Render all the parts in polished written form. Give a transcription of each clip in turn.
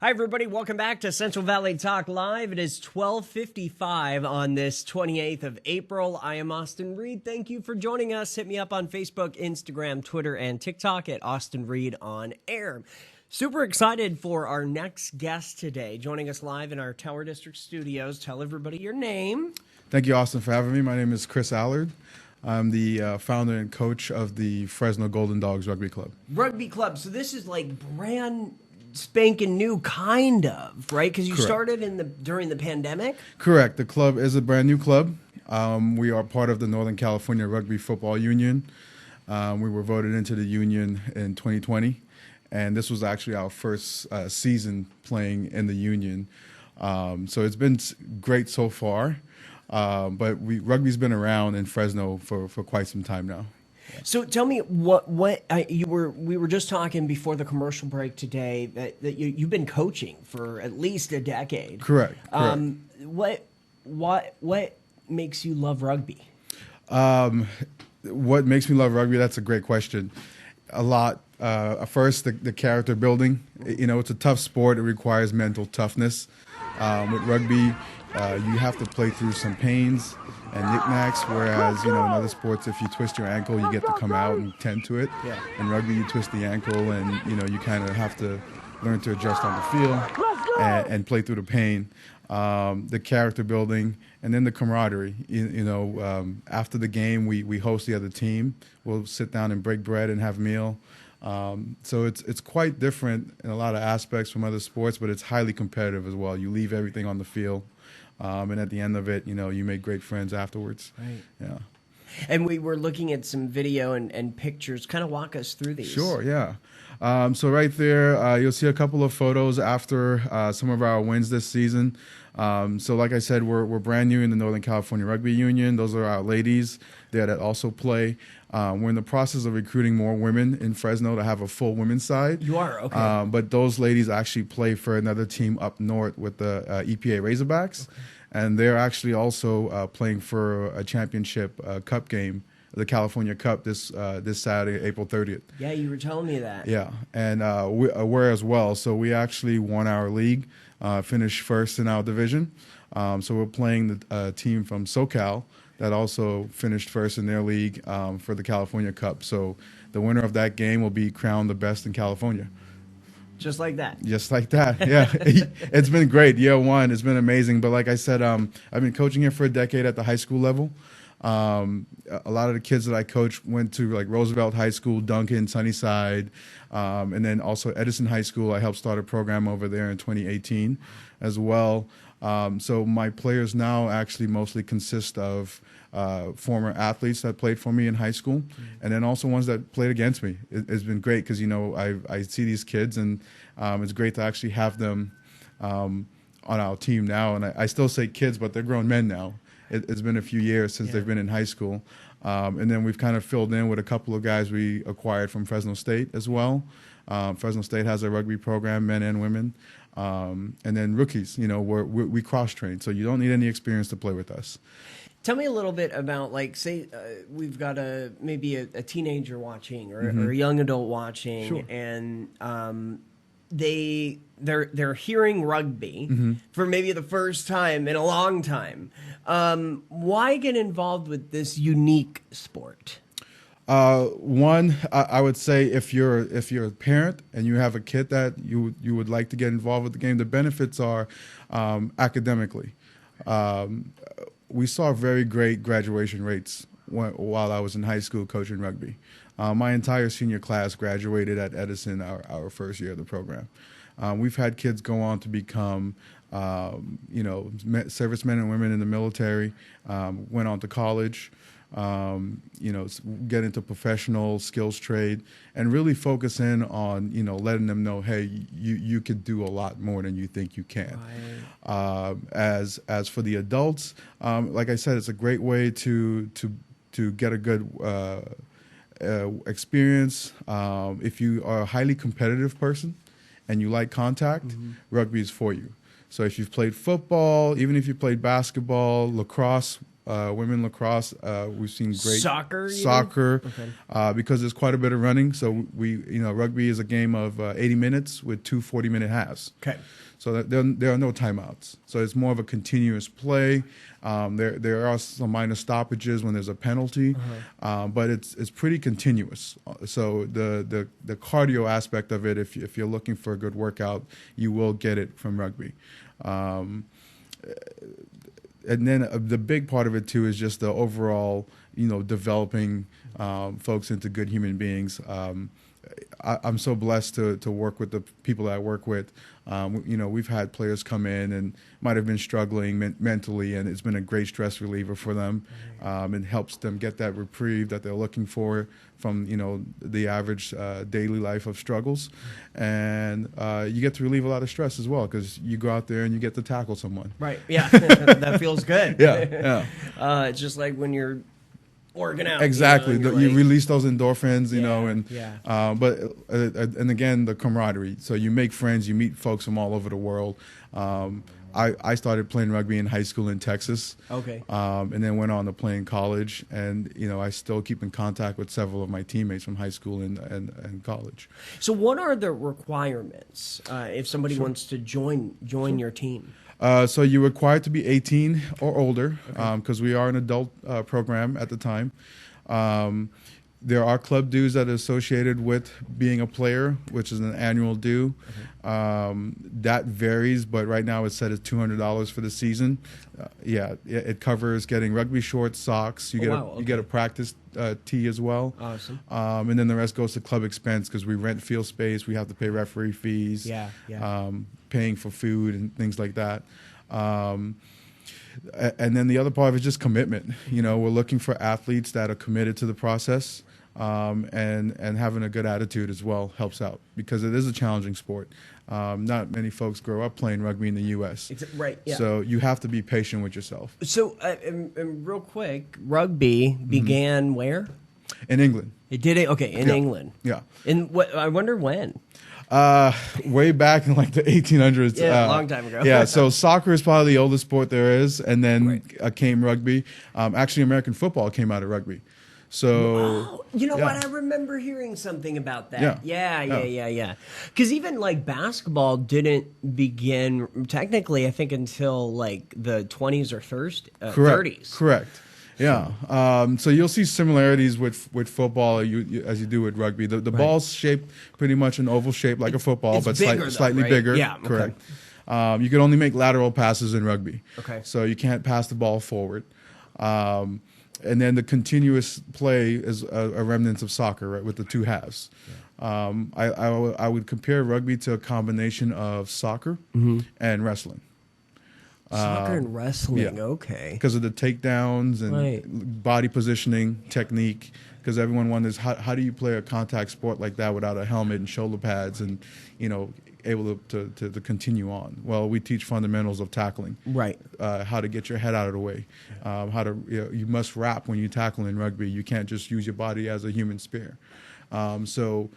Hi, everybody. Welcome back to Central Valley Talk Live. It is 12:55 on this 28th of April. I am Austin Reed. Thank you for joining us. Hit me up on Facebook, Instagram, Twitter, and TikTok at Austin Reed on Air. Super excited for our next guest today. Joining us live in our Tower District studios. Tell everybody your name. Thank you, Austin, for having me. My name is Chris Allard. I'm the founder and coach of the Fresno Golden Dogs Rugby Club. Rugby Club. So this is like brand spanking new, kind of, right? Because you Correct. started during the pandemic? Correct. The club is a brand new club. We are part of the Northern California Rugby Football Union. We were voted into the union in 2020, and this was actually our first season playing in the union. So it's been great so far, but rugby's been around in Fresno for quite some time now. So tell me we were just talking before the commercial break today that you've been coaching for at least a decade. Correct. What makes you love rugby? What makes me love rugby? That's a great question. A lot. First, the character building. You know, it's a tough sport. It requires mental toughness. With rugby, you have to play through some pains and knickknacks, whereas, you know, in other sports, if you twist your ankle, you get to come out and tend to it. Yeah. In rugby, you twist the ankle and, you know, you kind of have to learn to adjust on the field and play through the pain. The character building, and then the camaraderie. After the game, we host the other team. We'll sit down and break bread and have a meal. So it's quite different in a lot of aspects from other sports, but it's highly competitive as well. You leave everything on the field, and at the end of it, you know, you make great friends afterwards. Right. Yeah. And we were looking at some video and pictures. Kind of walk us through these. Sure, yeah. So right there, you'll see a couple of photos after some of our wins this season. So like I said, we're brand new in the Northern California Rugby Union. Those are our ladies there that also play. We're in the process of recruiting more women in Fresno to have a full women's side. You are? Okay. But those ladies actually play for another team up north with the EPA Razorbacks. Okay. And they're actually also playing for a championship cup game, the California Cup, this Saturday, April 30th. Yeah, you were telling me that. Yeah, and we're as well. So we actually won our league, finished first in our division. So we're playing the team from SoCal that also finished first in their league for the California Cup. So the winner of that game will be crowned the best in California. Just like that. Just like that, yeah. It's been great. Year one, it's been amazing. But like I said, I've been coaching here for a decade at the high school level. A lot of the kids that I coach went to like Roosevelt High School, Duncan, Sunnyside, and then also Edison High School. I helped start a program over there in 2018 as well. So my players now actually mostly consist of former athletes that played for me in high school, and then also ones that played against me. It's been great because, you know, I see these kids, and it's great to actually have them on our team now. And I still say kids, but they're grown men now. It's been a few years since they've been in high school. And then we've kind of filled in with a couple of guys we acquired from Fresno State as well. Fresno State has a rugby program, men and women. And then rookies, you know, we cross-train, so you don't need any experience to play with us. Tell me a little bit about, like, say we've got maybe a teenager watching or a young adult watching, Sure. and they're hearing rugby for maybe the first time in a long time. Why get involved with this unique sport? One, I would say if you're a parent and you have a kid that you would like to get involved with the game, the benefits are academically. We saw very great graduation rates while I was in high school coaching rugby. My entire senior class graduated at Edison our first year of the program. We've had kids go on to become servicemen and women in the military, went on to college, get into professional skills trade, and really focus in on, letting them know, hey, you could do a lot more than you think you can. Right. As for the adults, like I said, it's a great way to get a good experience. If you are a highly competitive person and you like contact, rugby is for you. So if you've played football, even if you played basketball, lacrosse, women lacrosse, we've seen great soccer, okay. Because there's quite a bit of running. So rugby is a game of 80 minutes with two 40-minute halves. Okay. So there are no timeouts. So it's more of a continuous play. There are some minor stoppages when there's a penalty, but it's pretty continuous. So the cardio aspect of it, if you're looking for a good workout, you will get it from rugby. And then the big part of it too is just the overall, developing folks into good human beings. I'm so blessed to work with the people that I work with. We've had players come in and might have been struggling mentally, and it's been a great stress reliever for them. It helps them get that reprieve that they're looking for from, the average daily life of struggles. And you get to relieve a lot of stress as well because you go out there and you get to tackle someone. Right, yeah. That feels good. Yeah. It's just like when you're working out. Exactly. You like, release those endorphins, but again, the camaraderie. So you make friends, you meet folks from all over the world. I started playing rugby in high school in Texas. Okay. And then went on to play in college. And, I still keep in contact with several of my teammates from high school and college. So what are the requirements if somebody wants to join your team? So you're required to be 18 or older because we are an adult program at the time. There are club dues that are associated with being a player, which is an annual due. That varies, but right now it's set at $200 for the season. It covers getting rugby shorts, socks. You get a practice tee as well. Awesome. And then the rest goes to club expense because we rent field space. We have to pay referee fees. Paying for food and things like that. And then the other part of it is just commitment. We're looking for athletes that are committed to the process, and having a good attitude as well helps out because it is a challenging sport. Not many folks grow up playing rugby in the U.S. Right. Yeah. So you have to be patient with yourself. So, and real quick, rugby began where? In England. It did it. Okay, in England. Yeah. And I wonder when. Way back in like the 1800s. Yeah, a long time ago. Yeah, so soccer is probably the oldest sport there is, and then came rugby. Actually, American football came out of rugby. So what? I remember hearing something about that. Yeah. Because even like basketball didn't begin technically, I think, until like the 20s or 30s. Correct. Yeah. So you'll see similarities with football as you do with rugby. The ball's shaped pretty much an oval shape like a football, but slightly bigger. Yeah. Correct. Okay. You can only make lateral passes in rugby. Okay. So you can't pass the ball forward. And then the continuous play is a remnant of soccer, right, with the two halves. I would compare rugby to a combination of soccer and wrestling. Soccer and wrestling, yeah. Okay. Because of the takedowns and body positioning technique. Because everyone wonders how do you play a contact sport like that without a helmet and shoulder pads and able to continue on. Well, we teach fundamentals of tackling. Right. How to get your head out of the way. You must wrap when you tackle in rugby. You can't just use your body as a human spear. So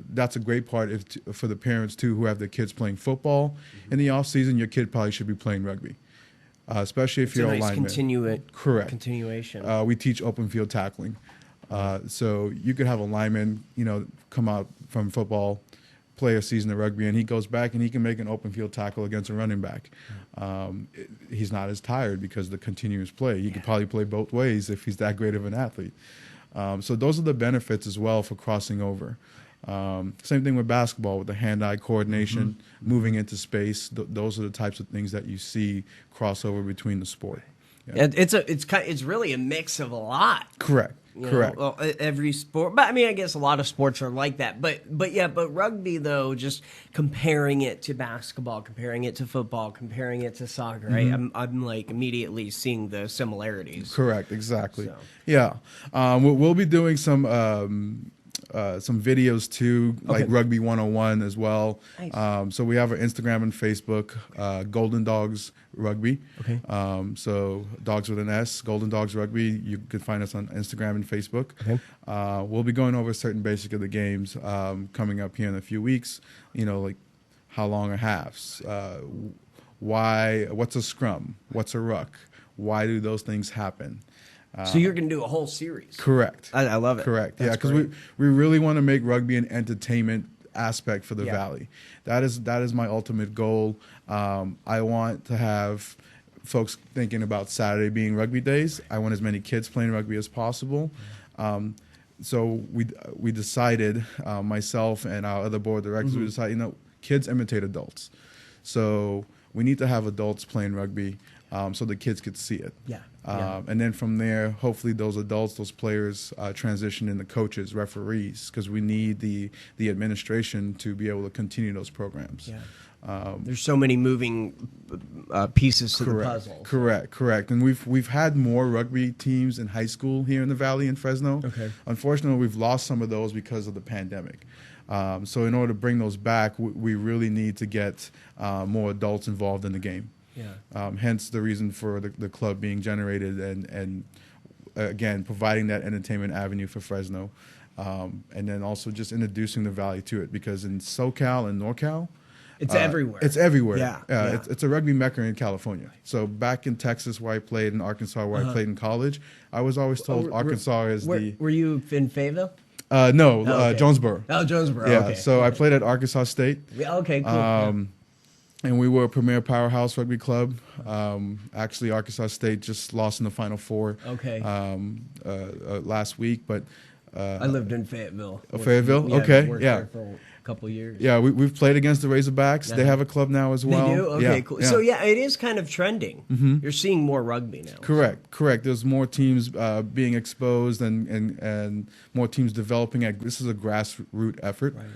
that's a great part for the parents, too, who have their kids playing football. In the off season, your kid probably should be playing rugby, especially if you're a lineman. Correct. Continuation. We teach open field tackling. So you could have a lineman, come out from football, play a season of rugby, and he goes back and he can make an open field tackle against a running back. He's not as tired because of the continuous play. He could probably play both ways if he's that great of an athlete. So those are the benefits as well for crossing over. Same thing with basketball with the hand-eye coordination, moving into space. Those are the types of things that you see crossover between the sport. Yeah. It's really a mix of a lot. Correct. Correct. Well, every sport, but I mean, I guess a lot of sports are like that. But rugby though, just comparing it to basketball, comparing it to football, comparing it to soccer, right? I'm like immediately seeing the similarities. Correct. Exactly. So. Yeah. We'll be doing some videos too, like Rugby 101 as well. Nice. So we have our Instagram and Facebook, Golden Dogs Rugby. Okay. So dogs with an S, Golden Dogs Rugby. You can find us on Instagram and Facebook. Okay. We'll be going over certain basic of the games coming up here in a few weeks. Like how long are halves? What's a scrum? What's a ruck? why do those things happen. So you're going to do a whole series. Correct. I love it. Correct. That's yeah, because we really want to make rugby an entertainment aspect for the Valley. That is my ultimate goal. I want to have folks thinking about Saturday being rugby days. I want as many kids playing rugby as possible. So we decided, myself and our other board directors, we decided, kids imitate adults. So we need to have adults playing rugby so the kids could see it. And then from there, hopefully those adults, those players transition into coaches, referees, because we need the administration to be able to continue those programs. There's so many moving pieces to the puzzle. Correct. And we've had more rugby teams in high school here in the Valley in Fresno. Unfortunately, we've lost some of those because of the pandemic. So in order to bring those back, we really need to get more adults involved in the game. Hence the reason for the club being generated and again, providing that entertainment avenue for Fresno. And then also just introducing the Valley to it, because in SoCal and NorCal, it's everywhere. It's everywhere. It's a rugby mecca in California. So back in Texas, where I played, in Arkansas, where I played in college, I was always told Arkansas is the... Were you in Fayetteville? No, Jonesboro. Oh, Jonesboro. Yeah, so I played at Arkansas State. Okay, cool. And we were a premier powerhouse rugby club. Actually, Arkansas State just lost in the Final Four last week. But I lived in Fayetteville. Fayetteville? Worked there for a couple years. Yeah, we've played against the Razorbacks. They have a club now as well. They do? Okay, cool. Yeah. So, it is kind of trending. You're seeing more rugby now. Correct. There's more teams being exposed and more teams developing. This is a grassroots effort. Right.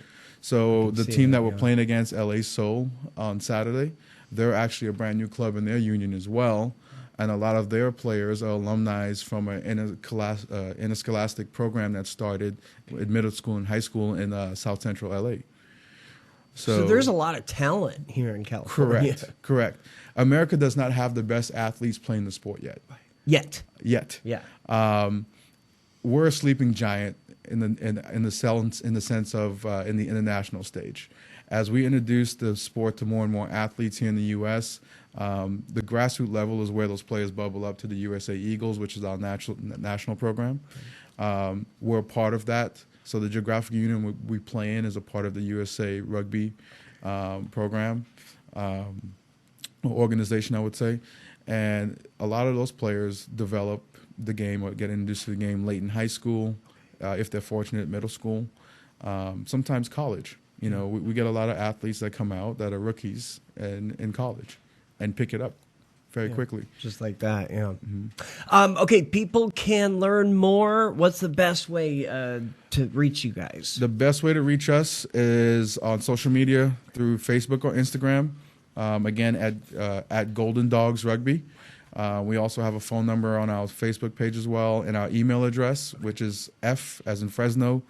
So the team that we're playing against, LA Soul, on Saturday, they're actually a brand new club in their union as well. And a lot of their players are alumni from an interscholastic program that started in middle school and high school in South Central LA. So there's a lot of talent here in California. Correct. America does not have the best athletes playing the sport yet. Yet. Yeah. We're a sleeping giant in the sense of in the international stage. As we introduce the sport to more and more athletes here in the U.S., the grassroots level is where those players bubble up to the USA Eagles, which is our national program. We're a part of that. So the geographic union we play in is a part of the USA Rugby program, organization, I would say. And a lot of those players develop the game or get introduced to the game late in high school, if they're fortunate, middle school, sometimes college. We get a lot of athletes that come out that are rookies in college and pick it up very quickly. Just like that, yeah. Okay, people can learn more. What's the best way to reach you guys? The best way to reach us is on social media through Facebook or Instagram. Again, at Golden Dogs Rugby. We also have a phone number on our Facebook page as well, and our email address, which is F as in Fresno,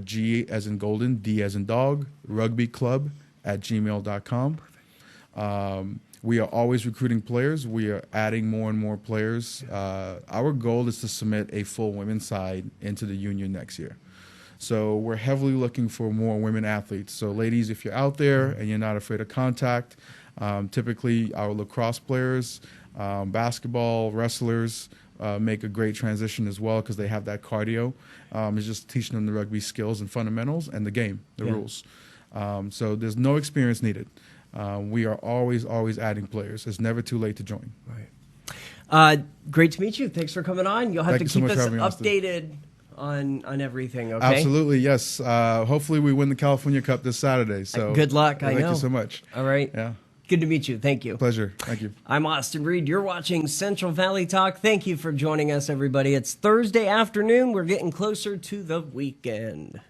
G as in Golden, D as in Dog, rugbyclub@gmail.com. We are always recruiting players. We are adding more and more players. Our goal is to submit a full women's side into the union next year. So we're heavily looking for more women athletes. So ladies, if you're out there and you're not afraid of contact, typically our lacrosse players, basketball, wrestlers make a great transition as well because they have that cardio. It's just teaching them the rugby skills and fundamentals and the game, the rules. So there's no experience needed. We are always adding players. It's never too late to join. Right. Great to meet you. Thanks for coming on. You'll have Thank to you keep so us much updated on everything, okay? Absolutely, yes. Hopefully we win the California Cup this Saturday. So good luck. Thank you so much. All right. Yeah. Good to meet you. Thank you. Pleasure. Thank you. I'm Austin Reed. You're watching Central Valley Talk. Thank you for joining us, everybody. It's Thursday afternoon. We're getting closer to the weekend.